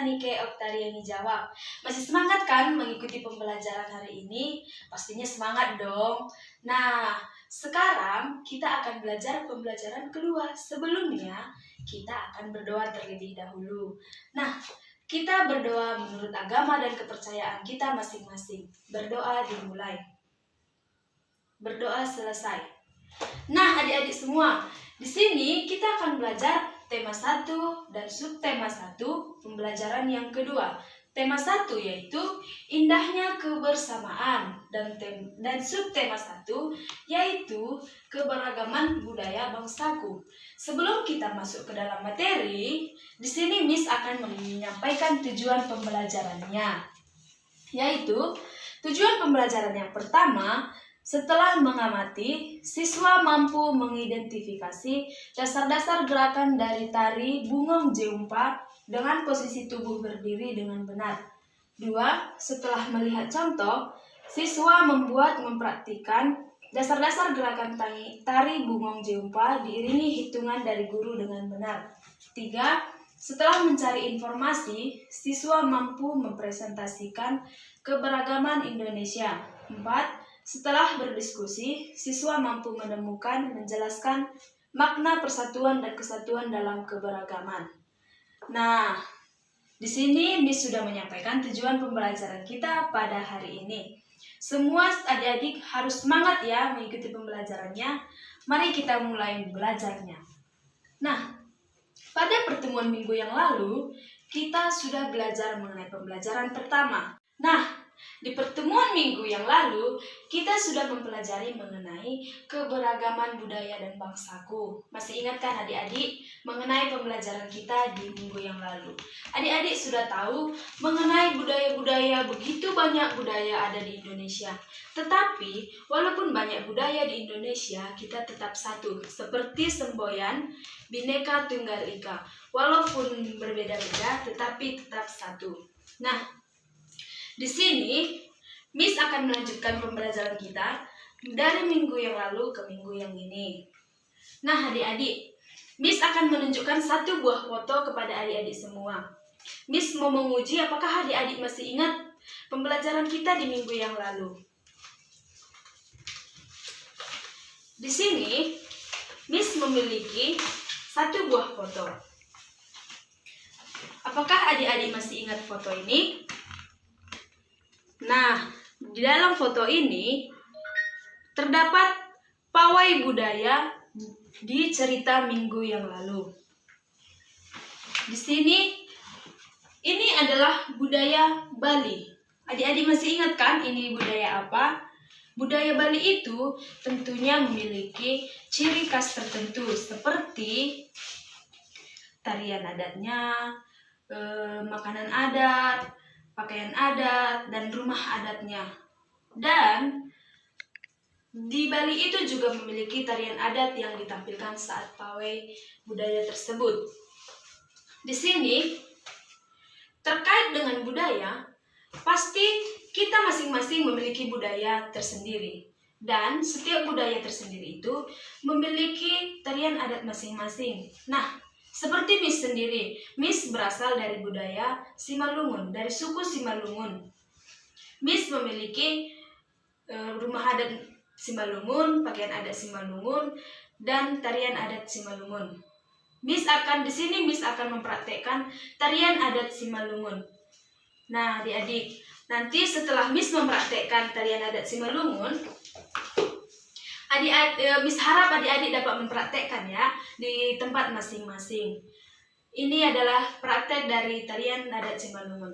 Nike Oktariani jawab. Masih semangat kan mengikuti pembelajaran hari ini? Pastinya semangat dong. Nah, sekarang kita akan belajar pembelajaran kedua. Sebelumnya, kita akan berdoa terlebih dahulu. Nah, kita berdoa menurut agama dan kepercayaan kita masing-masing. Berdoa dimulai. Berdoa selesai. Nah, adik-adik semua, di sini kita akan belajar tema 1 dan subtema 1 pembelajaran yang kedua. Tema 1 yaitu indahnya kebersamaan dan subtema 1 yaitu keberagaman budaya bangsaku. Sebelum kita masuk ke dalam materi, di sini Miss akan menyampaikan tujuan pembelajarannya. Yaitu tujuan pembelajaran yang pertama, setelah mengamati, siswa mampu mengidentifikasi dasar-dasar gerakan dari tari Bungong Jeumpa dengan posisi tubuh berdiri dengan benar. 2. Setelah melihat contoh, siswa mempraktikkan dasar-dasar gerakan tari Bungong Jeumpa diiringi hitungan dari guru dengan benar. 3. Setelah mencari informasi, siswa mampu mempresentasikan keberagaman Indonesia. 4. Setelah berdiskusi, siswa mampu menemukan, menjelaskan makna persatuan dan kesatuan dalam keberagaman. Nah, di sini Miss sudah menyampaikan tujuan pembelajaran kita pada hari ini. Semua adik-adik harus semangat ya mengikuti pembelajarannya. Mari kita mulai belajarnya. Nah, pada pertemuan minggu yang lalu, kita sudah belajar mengenai pembelajaran pertama. Nah, di pertemuan minggu yang lalu, kita sudah mempelajari mengenai keberagaman budaya dan bangsaku. Masih ingat kan adik-adik mengenai pembelajaran kita di minggu yang lalu? Adik-adik sudah tahu mengenai budaya-budaya, begitu banyak budaya ada di Indonesia. Tetapi, walaupun banyak budaya di Indonesia, kita tetap satu. Seperti semboyan, Bhinneka Tunggal Ika. Walaupun berbeda-beda, tetapi tetap satu. Nah, di sini, Miss akan melanjutkan pembelajaran kita dari minggu yang lalu ke minggu yang ini. Nah, adik-adik, Miss akan menunjukkan satu buah foto kepada adik-adik semua. Miss mau menguji apakah adik-adik masih ingat pembelajaran kita di minggu yang lalu. Di sini, Miss memiliki satu buah foto. Apakah adik-adik masih ingat foto ini? Nah, di dalam foto ini terdapat pawai budaya di cerita minggu yang lalu. Di sini, ini adalah budaya Bali. Adik-adik masih ingat kan ini budaya apa? Budaya Bali itu tentunya memiliki ciri khas tertentu seperti tarian adatnya, makanan adat, pakaian adat, dan rumah adatnya. Dan di Bali itu juga memiliki tarian adat yang ditampilkan saat pawai budaya tersebut. Di sini, terkait dengan budaya, pasti kita masing-masing memiliki budaya tersendiri. Dan setiap budaya tersendiri itu memiliki tarian adat masing-masing. Nah, seperti Miss sendiri, Miss berasal dari budaya Simalungun, dari suku Simalungun. Miss memiliki rumah adat Simalungun, pakaian adat Simalungun, dan tarian adat Simalungun. Miss akan mempraktekkan tarian adat Simalungun. Nah, adik-adik, nanti setelah Miss mempraktekkan tarian adat Simalungun, Miss harap adik-adik dapat mempraktekkan ya di tempat masing-masing. Ini adalah praktek dari tarian adat Simalungun.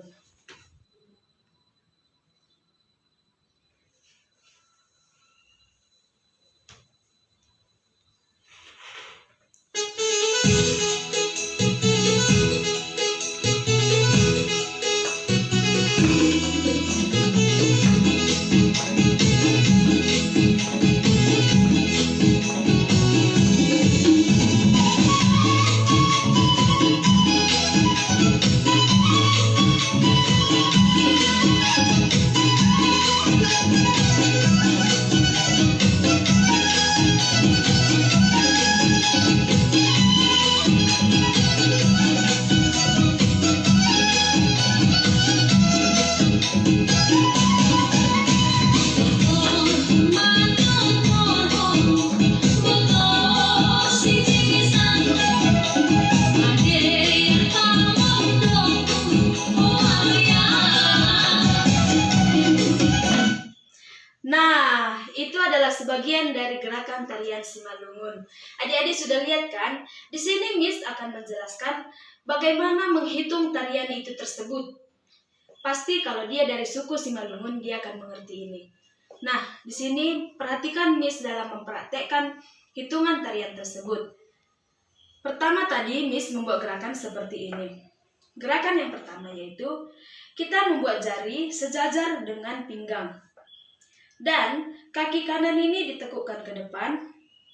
itu adalah sebagian dari gerakan tarian Simalungun. Adik-adik sudah lihat kan? Di sini Miss akan menjelaskan bagaimana menghitung tarian itu tersebut. Pasti kalau dia dari suku Simalungun, dia akan mengerti ini. Nah, di sini perhatikan Miss dalam mempraktekkan hitungan tarian tersebut. Pertama tadi Miss membuat gerakan seperti ini. Gerakan yang pertama yaitu kita membuat jari sejajar dengan pinggang. Dan kaki kanan ini ditekukkan ke depan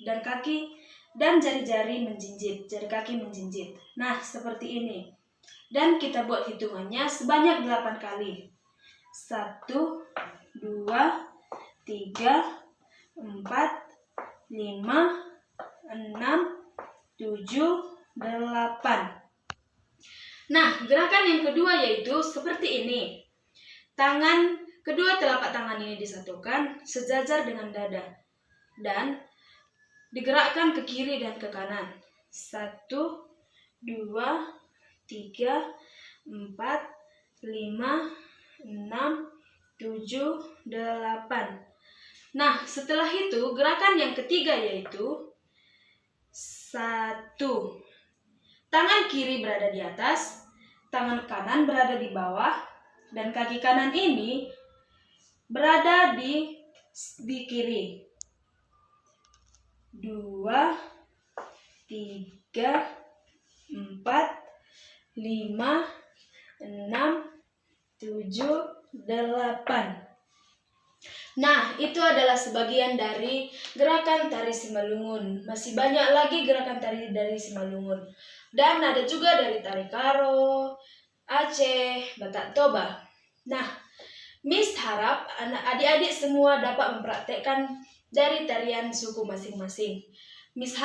dan jari-jari menjinjit, jari kaki menjinjit. Nah, seperti ini. Dan kita buat hitungannya sebanyak 8 kali. 1, 2, 3, 4, 5, 6, 7, 8. Nah, gerakan yang kedua yaitu seperti ini. Kedua telapak tangan ini disatukan sejajar dengan dada dan digerakkan ke kiri dan ke kanan. 1, 2, 3, 4, 5, 6, 7, 8. Nah, setelah itu gerakan yang ketiga yaitu 1. Tangan kiri berada di atas, tangan kanan berada di bawah, dan kaki kanan ini berada di kiri. 2, 3, 4, 5, 6, 7, 8. Nah, itu adalah sebagian dari gerakan tari Simalungun. Masih banyak lagi gerakan tari dari Simalungun. Dan ada juga dari tari Karo, Aceh, Batak Toba. Nah, Miss harap adik-adik semua dapat mempraktekkan dari tarian suku masing-masing. Miss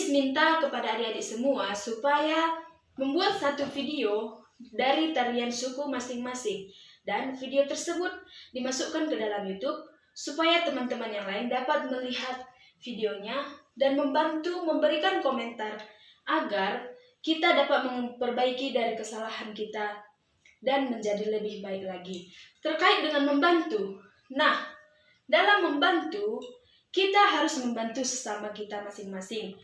minta kepada adik-adik semua supaya membuat satu video dari tarian suku masing-masing. Dan video tersebut dimasukkan ke dalam YouTube supaya teman-teman yang lain dapat melihat videonya dan membantu memberikan komentar agar kita dapat memperbaiki dari kesalahan kita dan menjadi lebih baik lagi. Terkait dengan membantu, nah, dalam membantu, kita harus membantu sesama kita masing-masing.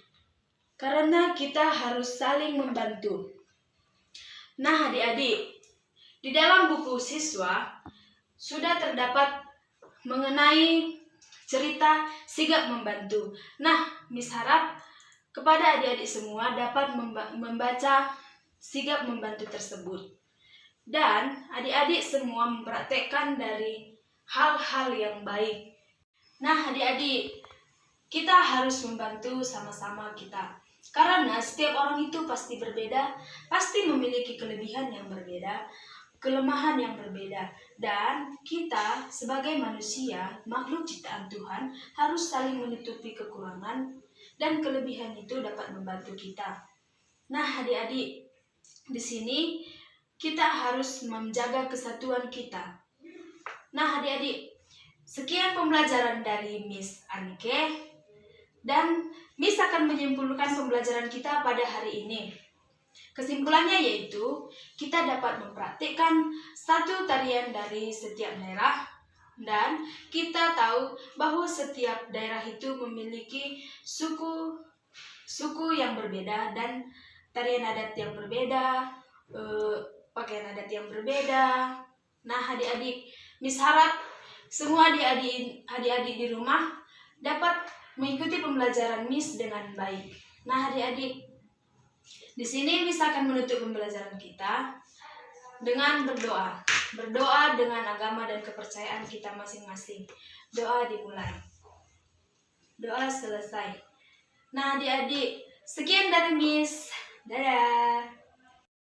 Karena kita harus saling membantu. Nah, adik-adik, di dalam buku siswa sudah terdapat mengenai cerita sigap membantu. Nah, Miss harap kepada adik-adik semua dapat membaca sigap membantu tersebut. Dan adik-adik semua mempraktekkan dari hal-hal yang baik. Nah, adik-adik, kita harus membantu sama-sama kita. Karena setiap orang itu pasti berbeda, pasti memiliki kelebihan yang berbeda, kelemahan yang berbeda. Dan kita sebagai manusia, makhluk ciptaan Tuhan, harus saling menutupi kekurangan dan kelebihan itu dapat membantu kita. Nah, adik-adik, di sini kita harus menjaga kesatuan kita. Nah, adik-adik, sekian pembelajaran dari Miss Anike, dan Miss akan menyimpulkan pembelajaran kita pada hari ini. Kesimpulannya yaitu, kita dapat mempraktikkan satu tarian dari setiap daerah, dan kita tahu bahwa setiap daerah itu memiliki suku yang berbeda dan tarian adat yang berbeda, pakaian adat yang berbeda. Nah, adik-adik, Miss harap semua adik-adik di rumah dapat mengikuti pembelajaran Miss dengan baik. Nah, adik-adik, di sini Miss akan menutup pembelajaran kita dengan berdoa. Berdoa dengan agama dan kepercayaan kita masing-masing. Doa dimulai. Doa selesai. Nah, adik-adik, sekian dari Miss. Dadah.